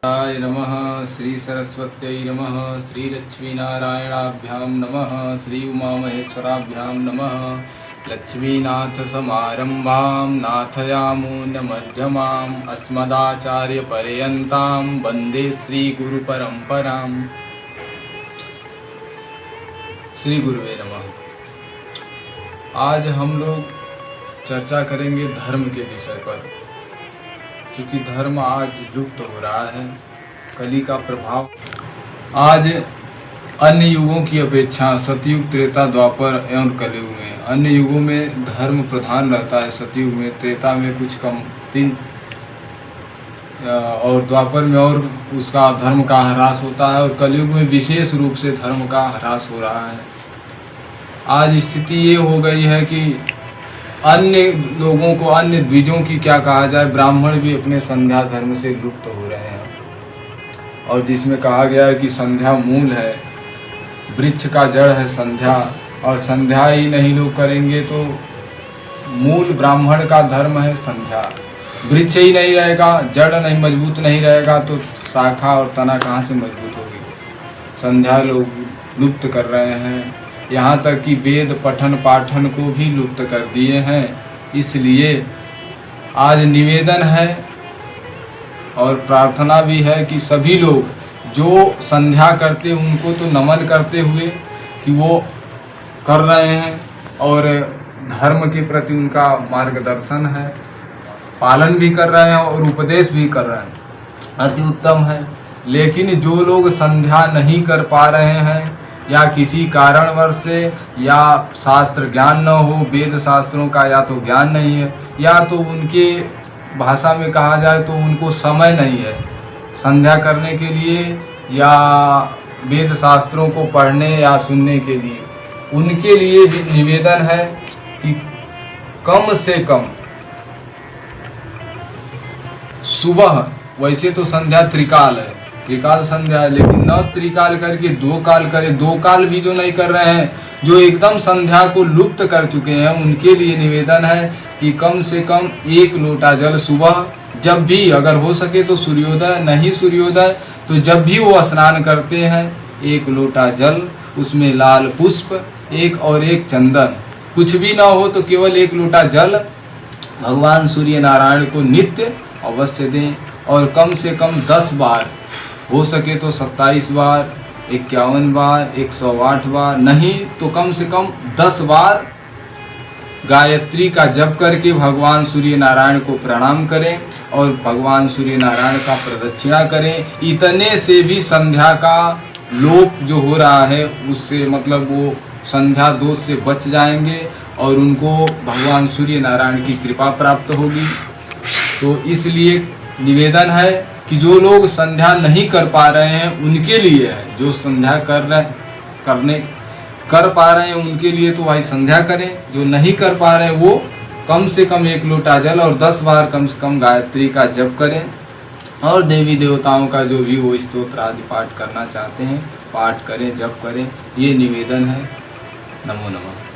आय नमः। श्री सरस्वत्यै नमः। श्री लक्ष्मीनारायणाभ्यां नमः। श्री उमामहेश्वराभ्यां नमः। लक्ष्मीनाथसमारम्भां नाथयामुनमध्यमाम् अस्मदाचार्यपर्यन्तां वन्दे श्रीगुरुपरम्पराम्। श्री गुरुवे नमः। आज हम लोग चर्चा करेंगे धर्म के विषय पर, क्योंकि धर्म आज लुप्त हो रहा है। कली का प्रभाव आज अन्य युगों की अपेक्षा सतयुग, त्रेता, द्वापर एवं कलयुग में, अन्य युगों में धर्म प्रधान रहता है। सतयुग में, त्रेता में कुछ कम दिन और द्वापर में और उसका धर्म का ह्रास होता है, और कलयुग में विशेष रूप से धर्म का ह्रास हो रहा है। आज स्थिति ये हो गई है कि अन्य लोगों को, अन्य द्विजों की क्या कहा जाए, ब्राह्मण भी अपने संध्या धर्म से लुप्त हो रहे हैं। और जिसमें कहा गया है कि संध्या मूल है, वृक्ष का जड़ है संध्या, और संध्या ही नहीं लोग करेंगे तो मूल ब्राह्मण का धर्म है संध्या। वृक्ष ही नहीं रहेगा, जड़ नहीं मजबूत नहीं रहेगा तो शाखा और तना कहाँ से मजबूत होगी। संध्या लोग लुप्त कर रहे हैं, यहाँ तक कि वेद पठन पाठन को भी लुप्त कर दिए हैं। इसलिए आज निवेदन है और प्रार्थना भी है कि सभी लोग जो संध्या करते उनको तो नमन करते हुए कि वो कर रहे हैं और धर्म के प्रति उनका मार्गदर्शन है, पालन भी कर रहे हैं और उपदेश भी कर रहे हैं, अति उत्तम है। लेकिन जो लोग संध्या नहीं कर पा रहे हैं या किसी कारणवश से, या शास्त्र ज्ञान न हो, वेद शास्त्रों का या तो ज्ञान नहीं है, या तो उनके भाषा में कहा जाए तो उनको समय नहीं है संध्या करने के लिए या वेद शास्त्रों को पढ़ने या सुनने के लिए, उनके लिए भी निवेदन है कि कम से कम सुबह, वैसे तो संध्या त्रिकाल है, त्रिकाल संध्या है, लेकिन न त्रिकाल करके दो काल करें। दो काल भी जो नहीं कर रहे हैं, जो एकदम संध्या को लुप्त कर चुके हैं, उनके लिए निवेदन है कि कम से कम 1 लोटा जल सुबह, जब भी अगर हो सके तो सूर्योदय, नहीं सूर्योदय तो जब भी वो स्नान करते हैं, 1 लोटा जल, उसमें लाल पुष्प, और एक चंदन, कुछ भी ना हो तो केवल 1 लोटा जल भगवान सूर्य नारायण को नित्य अवश्य दें। और कम से कम 10 बार, हो सके तो 27 बार, 51 बार, 108 बार, नहीं तो कम से कम 10 बार गायत्री का जप करके भगवान सूर्य नारायण को प्रणाम करें और भगवान सूर्य नारायण का प्रदक्षिणा करें। इतने से भी संध्या का लोप जो हो रहा है उससे, मतलब वो संध्या दोष से बच जाएंगे और उनको भगवान सूर्य नारायण की कृपा प्राप्त होगी। तो इसलिए निवेदन है कि जो लोग संध्या नहीं कर पा रहे हैं उनके लिए है, जो संध्या कर पा रहे हैं उनके लिए तो भाई संध्या करें, जो नहीं कर पा रहे हैं वो कम से कम 1 लोटा जल और 10 बार कम से कम गायत्री का जप करें, और देवी देवताओं का जो भी वो स्तोत्र आदि पाठ करना चाहते हैं पाठ करें, जप करें। ये निवेदन है। नमो नमः।